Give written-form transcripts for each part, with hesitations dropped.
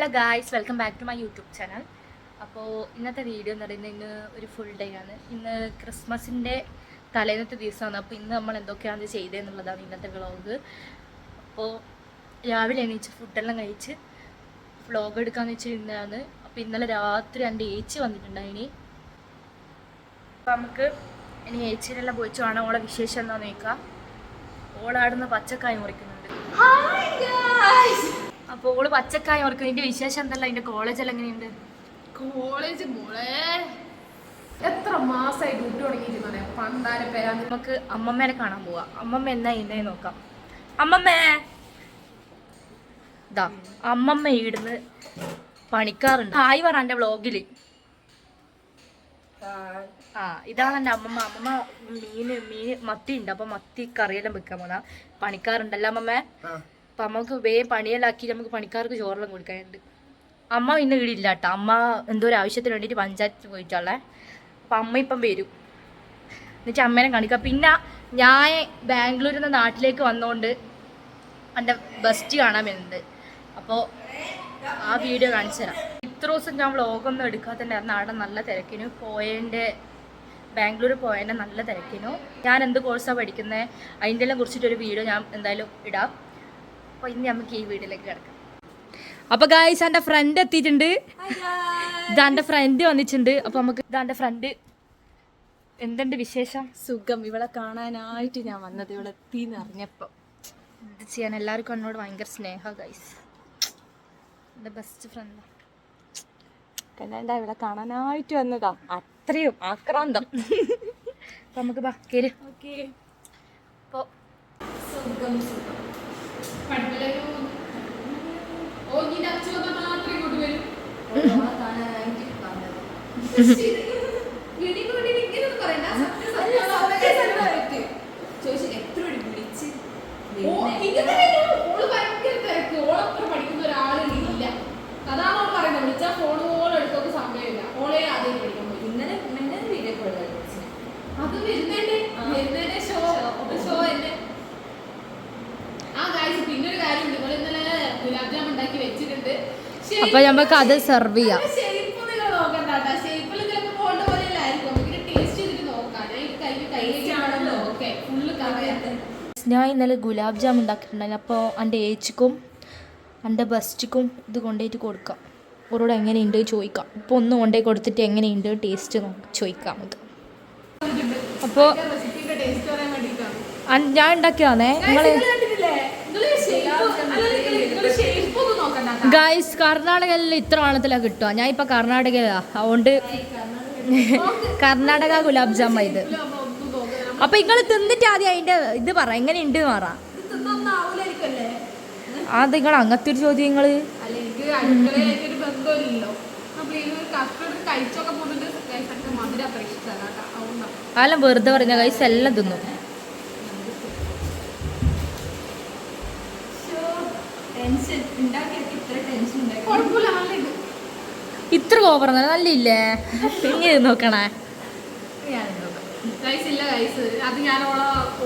Hello guys, welcome back to my YouTube channel. അപ്പോൾ ഇന്നത്തെ video എന്ന് പറയുന്നത് ഇന്ന് ഒരു ഫുൾ ഡേ ആണ്. ഇന്ന് ക്രിസ്മസിൻ്റെ തലേന്നത്തെ ദിവസമാണ്. അപ്പോൾ ഇന്ന് നമ്മൾ എന്തൊക്കെയാണ് ചെയ്തതെന്നുള്ളതാണ് ഇന്നത്തെ വ്ളോഗ്. അപ്പോൾ രാവിലെ എണീച്ച് ഫുഡെല്ലാം കഴിച്ച് വ്ളോഗ് എടുക്കാമെന്ന് വെച്ചിരുന്നതാണ്. അപ്പോൾ ഇന്നലെ രാത്രി എൻ്റെ ഏച്ചി വന്നിട്ടുണ്ടായിനി. അപ്പോൾ നമുക്ക് ഇനി ഏച്ചിനെല്ലാം പോയിച്ച് വേണം ഓളെ വിശേഷം എന്താണെന്ന് നോക്കാം. ഓളാടുന്ന പച്ചക്കായ മുറിക്കുന്നുണ്ട്. അപ്പോൾ ഓള് പച്ചക്കായ മുറിക്കും. ഇതിൻ്റെ വിശേഷം എന്തല്ല? അതിൻ്റെ കോളേജെല്ലാം എങ്ങനെയുണ്ട്? കോളേജ് മോളെ എത്ര മാസമായി ഡ്യൂട്ടി തുടങ്ങിയിട്ട് പണ്ടാരെ പേരാ. നമുക്ക് അമ്മമ്മേനെ കാണാൻ പോവാം. അമ്മമ്മ എന്നാ ഇന്നേ നോക്കാം. അമ്മമ്മേ ഇതാ അമ്മമ്മ ഇവിടുന്ന് പണിക്കാറുണ്ട്. ഹായ് പറ എൻ്റെ വ്ളോഗിൽ. ഇതാണ് എൻ്റെ അമ്മമ്മ. അമ്മമ്മ മീന് മത്തി ഉണ്ട്. അപ്പോൾ മത്തി കറിയെല്ലാം വെക്കാൻ പോന്നാ. പണിക്കാറുണ്ടല്ലോ അമ്മമ്മേ. അപ്പം അമ്മക്ക് വേഗം പണിയെല്ലാം ആക്കി നമുക്ക് പണിക്കാർക്ക് ചോറെല്ലാം കൊടുക്കാനുണ്ട്. അമ്മ ഇന്ന് വീടില്ല കേട്ടോ. അമ്മ എന്തോ ഒരു ആവശ്യത്തിന് വേണ്ടിയിട്ട് പഞ്ചായത്തിൽ പോയിട്ടുള്ളേ. അപ്പം അമ്മ ഇപ്പം വരും. എന്നുവെച്ചാൽ അമ്മേനെ കാണിക്കാം. പിന്നെ ഞാൻ ബാംഗ്ലൂരിൽ നിന്ന് നാട്ടിലേക്ക് വന്നുകൊണ്ട് എൻ്റെ ബെസ്റ്റ് കാണാൻ വരുന്നുണ്ട്. അപ്പോൾ ആ വീഡിയോ കാണിച്ചു തരാം. ഇത്ര ദിവസം ഞാൻ വ്ളോഗൊന്നും എടുക്കാത്തതിൻ്റെ അവിടെ നല്ല തിരക്കിനു പോയതിൻ്റെ ബാംഗ്ലൂർ പോയതിൻ്റെ നല്ല തിരക്കിനു. ഞാൻ എന്ത് കോഴ്സാണ് പഠിക്കുന്നത് അതിൻ്റെ എല്ലാം കുറിച്ചിട്ടൊരു വീഡിയോ ഞാൻ എന്തായാലും ഇടാം. അപ്പോൾ ഇനി നമുക്ക് ഈ വീഡിയോയിലേക്ക് കിടക്കാം. അപ്പോൾ ഗായ്സ് എൻ്റെ ഫ്രണ്ട് എത്തിയിട്ടുണ്ട്. ഇതാൻ്റെ ഫ്രണ്ട് വന്നിട്ടുണ്ട്. അപ്പോൾ നമുക്ക് ഇതാൻ്റെ ഫ്രണ്ട്. എന്തുണ്ട് വിശേഷം? സുഖം. ഇവളെ കാണാനായിട്ട് ഞാൻ വന്നത് ഇവിടെ എത്തിന്ന് അറിഞ്ഞപ്പോൾ. ഇത് ചെയ്യാൻ എല്ലാവർക്കും എന്നോട് ഭയങ്കര സ്നേഹം ഗൈസ്. എൻ്റെ ബെസ്റ്റ് ഫ്രണ്ട് കണ്ടാ ഇവിടെ കാണാനായിട്ട് വന്നതാ. അത്രയും ആക്രാന്തം. അപ്പം നമുക്ക് ബാ കയറി. ഓക്കെ. അപ്പോൾ സുഖം സുഖം. അപ്പൊ നമുക്ക് അത് സെർവ് ചെയ്യാം. ഞാൻ ഇന്നലെ ഗുലാബ് ജാം ഉണ്ടാക്കിയിട്ടുണ്ടായിരുന്നു. അപ്പോൾ എൻ്റെ ഏച്ചിക്കും എൻ്റെ ബെസ്റ്റിക്കും ഇത് കൊണ്ടുപോയിട്ട് കൊടുക്കാം. അവരോട് എങ്ങനെയുണ്ട് ചോദിക്കാം. ഇപ്പോൾ ഒന്ന് കൊണ്ടുപോയി കൊടുത്തിട്ട് എങ്ങനെയുണ്ട് ടേസ്റ്റ് ചോദിക്കാം നമുക്ക്. അപ്പോൾ ഞാൻ ഉണ്ടാക്കിയതാണേ. നിങ്ങൾ ഗൈസ് കർണാടകയിൽ ഇത്ര ആണത്തിലാണ് കിട്ടുക. ഞാൻ ഇപ്പം കർണാടകയിലാണ്. അതുകൊണ്ട് കർണാടക ഗുലാബ് ജാം ഇത്. അപ്പം നിങ്ങൾ തിന്നിട്ട് ആദ്യം അതിൻ്റെ ഇത് പറ എങ്ങനെയുണ്ട് പറ. അത് നിങ്ങൾ അങ്ങനത്തെ ഒരു ചോദ്യം. നിങ്ങൾ അതെല്ലാം വെറുതെ പറഞ്ഞ ഗൈസ് എല്ലാം തിന്നു. ഇത്ര ഓവർ നല്ല ഇല്ലേ? പിന്നെ നോക്കണേ. അത് ഞാൻ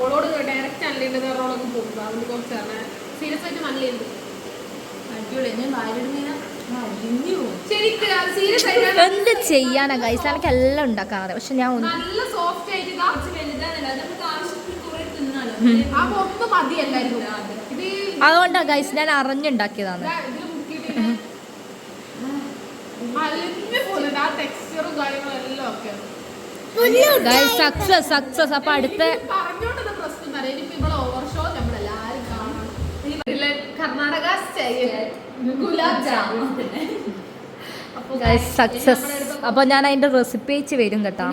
ഓളോട് ഡയറക്റ്റ് അല്ലേണ്ടത് ഓളൊക്കെ പോകും. അതുകൊണ്ട് കുറച്ചാണ് സീരിയസ് ആയിട്ട് നല്ലുണ്ട്. എന്ത് ചെയ്യാനാ ഗൈസ്? എനിക്ക് എല്ലാം ഉണ്ടാക്കാതെ. പക്ഷെ ഞാൻ നല്ല സോഫ്റ്റ് ആയിട്ട് മതിയല്ലായിരുന്നു. അതുകൊണ്ടാ ഗൈസ് ഞാൻ അറിഞ്ഞുണ്ടാക്കിയതാണ്. Success success. അപ്പൊ അടുത്ത കർണാടക സക്സസ്. അപ്പോൾ ഞാൻ അതിൻ്റെ റെസിപ്പി അയച്ച് വരും കേട്ടോ.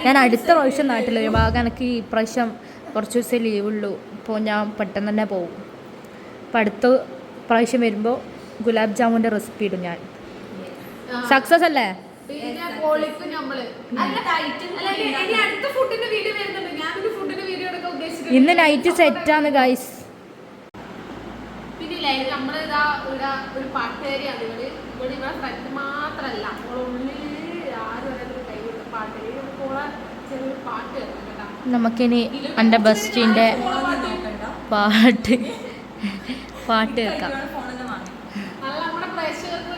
ഞാൻ അടുത്ത പ്രാവശ്യം നാട്ടിൽ വരും. ആകെ എനിക്ക് ഈ പ്രാവശ്യം കുറച്ച് ദിവസം ലീവുള്ളൂ. അപ്പോൾ ഞാൻ പെട്ടെന്ന് തന്നെ പോകും. അപ്പം അടുത്ത പ്രാവശ്യം വരുമ്പോൾ ഗുലാബ് ജാമുൻ്റെ റെസിപ്പി ഇടും ഞാൻ. സക്സസ് അല്ലേ? ഇന്ന് നൈറ്റ് സെറ്റാണ് ഗൈസ്. ഒരു പാട്ടുകാരിയാണ് ഇവര്. ഇവിടെ ഇവിടെ ഫ്രണ്ട് മാത്രല്ല ഉള്ളിൽ ആരും ചെറിയൊരു പാട്ട് കേട്ടോ. നമുക്കിനി എൻ്റെ ബെസ്റ്റിൻ്റെ പാട്ട് കേൾക്കാം. നമ്മുടെ പ്രേക്ഷകർക്ക്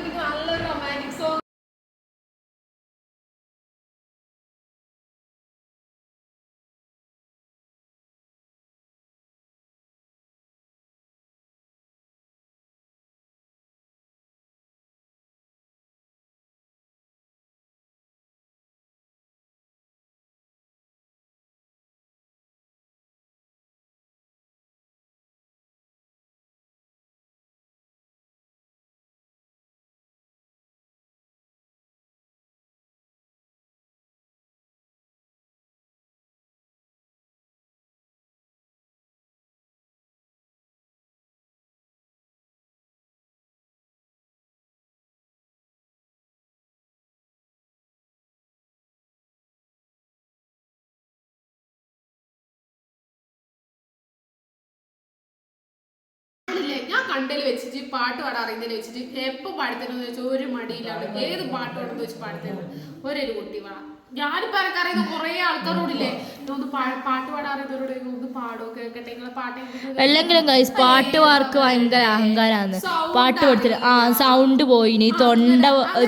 കണ്ടതിൽ വെച്ചിട്ട് പാട്ട് പാടാൻ അറിയുന്നതിൽ വെച്ചിട്ട് എപ്പോൾ പാടിത്തരുമെന്ന് വെച്ചാൽ ഒരു മടിയിലാണ്. ഏത് പാട്ട് പാടുന്ന വെച്ച് പാടിത്തരും. ഒരു കുട്ടി വേണം. ഞാനിപ്പോൾ അറിയുന്ന കുറേ ആൾക്കാരോടില്ലേ ഒന്ന് പാട്ട് പാടാറിയവരോട് ഒന്ന് പാടോ കേൾക്കട്ടെ നിങ്ങളെ പാട്ട്. അല്ലെങ്കിലും പാട്ടുകാർക്ക് ഭയങ്കര അഹങ്കാരാണ്. പാട്ട് കൊടുത്തിട്ട് സൗണ്ട് പോയിനി,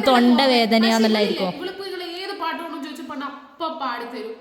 തൊണ്ട വേദനയാന്നുള്ളായിരിക്കും. ഇവളിപ്പോ നിങ്ങൾ ഏത് പാട്ട് കൊണ്ടു ചോദിച്ചപ്പോൾ അപ്പം പാടിത്തരും.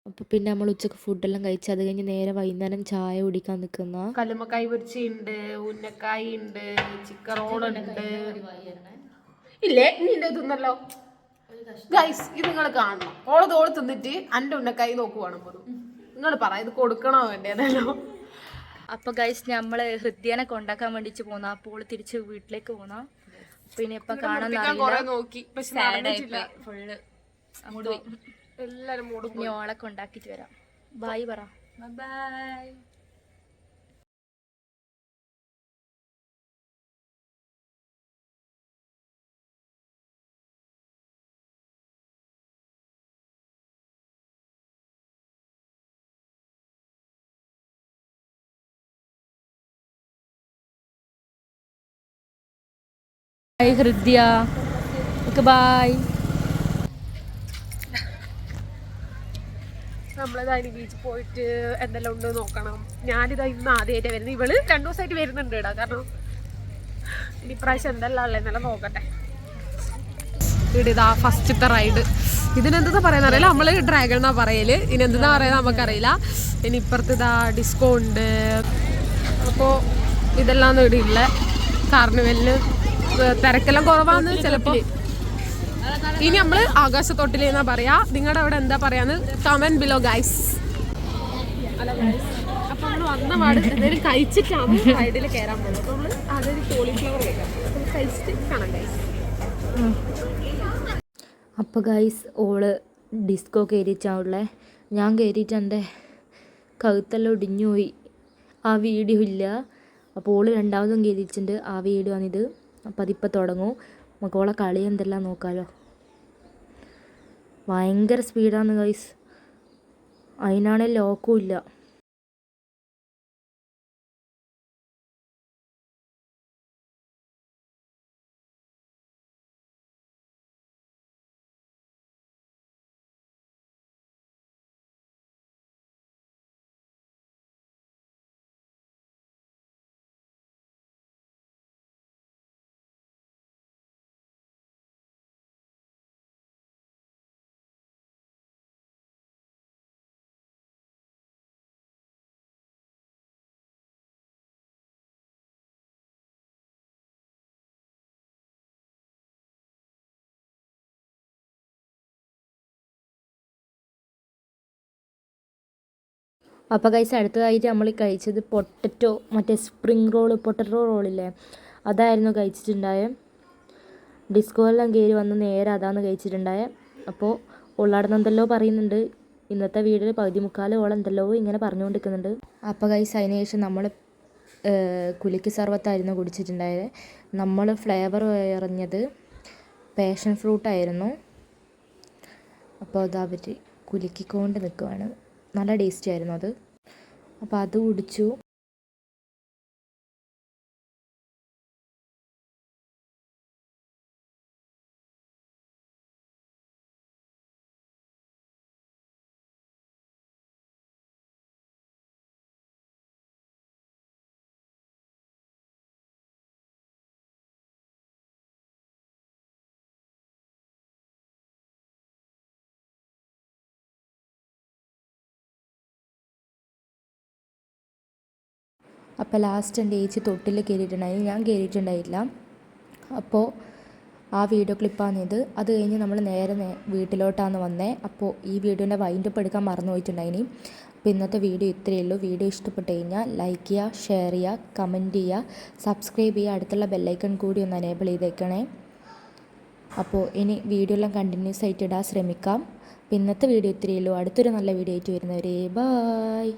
അപ്പോൾ പിന്നെ നമ്മൾ ഉച്ചക്ക് ഫുഡെല്ലാം കഴിച്ച് അത് കഴിഞ്ഞ് നേരെ വൈകുന്നേരം ചായ കുടിക്കാൻ നിൽക്കുന്ന കല്ലുമ്മക്കായ് പൊരിച്ചുണ്ട്, ഉന്നക്കായ് ഉണ്ട്, ചിക്കൻ റോളുണ്ട്. ഇല്ലേ നിന്റെ തിന്നല്ലോ ഗൈസ്, ഇത് നിങ്ങൾ കാണണം. ഓള് തിന്നിട്ട് എൻ്റെ ഉന്നക്കായ് നോക്കുവാണ് പോലും. നിങ്ങൾ പറ ഇത് കൊടുക്കണോ വേണ്ടേന്നല്ലോ. അപ്പോൾ ഗൈസ് നമ്മൾ ഹൃദയനെ കൊണ്ടാക്കാൻ വേണ്ടിച്ച് പോന്ന, അപ്പോൾ തിരിച്ച് വീട്ടിലേക്ക് പോന്ന. പിന്നെ ഇപ്പൊ കാണാൻ നോക്കി ഫുള്ള് എല്ലാരും ഇനി ഓളൊക്കെ ഉണ്ടാക്കിട്ട് വരാം. ബായ് പറ. ബൈ. ഹൃദയ ബൈ. നമ്മളിതാ ഇനി ബീച്ചിൽ പോയിട്ട് എന്തെല്ലാം ഉണ്ട് നോക്കണം. ഞാനിതാ ഇന്ന് ആദ്യമായിട്ട് വരുന്നത്. ഇവള് 2 ദിവസമായിട്ട് വരുന്നുണ്ട് ഇടാ. കാരണം ഇനി പ്രാവശ്യം എന്തെല്ലാം ഉള്ളതെന്നെല്ലാം നോക്കട്ടെ. ഇതാ ഫസ്റ്റത്തെ റൈഡ്. ഇതിനെന്താ പറയുന്ന അറിയില്ല. നമ്മള് ഡ്രാഗൺ എന്നാ പറയല്. ഇനി എന്താ പറയുക നമുക്കറിയില്ല. ഇനി ഇപ്പുറത്ത് ഇതാ ഡിസ്കോ ഉണ്ട്. അപ്പോൾ ഇതെല്ലാം ഇടില്ല. കാർണിവലിന് തിരക്കെല്ലാം കുറവാന്ന് ചിലപ്പോൾ. ഇനി നമ്മൾ ആകാശത്തൊട്ടില് എന്നാ പറയാ. നിങ്ങളുടെ അവിടെ എന്താ പറയാന്ന് കമന്റ് ബിലോ ഗൈസ്. അപ്പൊ നമ്മൾ വന്ന പാട് എന്തെങ്കിലും കഴിച്ചിട്ടാണ് റൈഡിൽ കയറാൻ പോകുന്നത്. അപ്പൊ നമ്മള് അതൊരു കോളിഫ്ലവർ കഴിച്ചിട്ട് കാണാം ഗൈസ്. അപ്പോൾ ഗൈസ് ഓള് ഡിസ്കോ കയറിച്ചാവുള്ളേ. ഞാൻ കയറിയിട്ട് എൻ്റെ കഴുത്തെല്ലാം ഒടിഞ്ഞു പോയി. ആ വീഡിയോ ഇല്ല. അപ്പോൾ ഓള് രണ്ടാമതും കയറിയിട്ടുണ്ട്. ആ വീഡിയോ ആണിത്. അപ്പോൾ അതിപ്പോൾ തുടങ്ങും. നമുക്ക് ഓളെ കളി എന്തെല്ലാം നോക്കാമല്ലോ. ഭയങ്കര സ്പീഡാണ് ഗൈസ്. അതിനാണെങ്കിൽ ലോക്കും ഇല്ല. അപ്പോൾ ഗൈസ് അടുത്തതായിട്ട് നമ്മൾ കഴിച്ചത് പൊട്ടറ്റോ, മറ്റേ സ്പ്രിങ് റോള്, പൊട്ടറ്റോ റോളില്ലേ, അതായിരുന്നു കഴിച്ചിട്ടുണ്ടായത്. ഡിസ്കോ എല്ലാം കയറി വന്ന് നേരെ അതാണ് കഴിച്ചിട്ടുണ്ടായത്. അപ്പോൾ ഉള്ളാടുന്ന് എന്തെല്ലോ പറയുന്നുണ്ട്. ഇന്നത്തെ വീഡിയോയിൽ 1/4 ഓളം എന്തെല്ലോ ഇങ്ങനെ പറഞ്ഞുകൊണ്ടിരിക്കുന്നുണ്ട്. അപ്പോൾ ഗൈസ് അതിന് ശേഷം നമ്മൾ കുലുക്കി സർബത്തായിരുന്നു കുടിച്ചിട്ടുണ്ടായത്. നമ്മൾ ഫ്ലേവർ എറിഞ്ഞത് പാഷൻ ഫ്രൂട്ടായിരുന്നു. അപ്പോൾ അത് അവർ കുലുക്കിക്കൊണ്ട് നിൽക്കുവാണ്. നല്ല ടേസ്റ്റി ആയിരുന്നു അത്. അപ്പോൾ അത് കുടിച്ചു. അപ്പോൾ ലാസ്റ്റ് എൻ്റെ ചേച്ചി തൊട്ടിൽ കയറിയിട്ടുണ്ടായിരുന്നു, ഞാൻ കയറിയിട്ടുണ്ടായില്ല. അപ്പോൾ ആ വീഡിയോ ക്ലിപ്പാണിത്. അത് കഴിഞ്ഞ് നമ്മൾ നേരെ വീട്ടിലോട്ടാണ് വന്നത്. അപ്പോൾ ഈ വീഡിയോൻ്റെ വൈൻഡപ്പ് എടുക്കാൻ മറന്നു പോയിട്ടുണ്ടായിനി. അപ്പോൾ ഇന്നത്തെ വീഡിയോ ഇത്രയേ ഉള്ളൂ. വീഡിയോ ഇഷ്ടപ്പെട്ട് കഴിഞ്ഞാൽ ലൈക്ക് ചെയ്യുക, ഷെയർ ചെയ്യുക, കമൻറ്റ് ചെയ്യുക, സബ്സ്ക്രൈബ് ചെയ്യുക. അടുത്തുള്ള ബെല്ലൈക്കൺ കൂടി ഒന്ന് എനേബിൾ ചെയ്തേക്കണേ. അപ്പോൾ ഇനി വീഡിയോ എല്ലാം കണ്ടിന്യൂസ് ആയിട്ട് ഇടാൻ ശ്രമിക്കാം. അപ്പോൾ ഇന്നത്തെ വീഡിയോ ഇത്രയേ ഉള്ളൂ. അടുത്തൊരു നല്ല വീഡിയോ ആയിട്ട് വരുന്നവരെ ബായ്.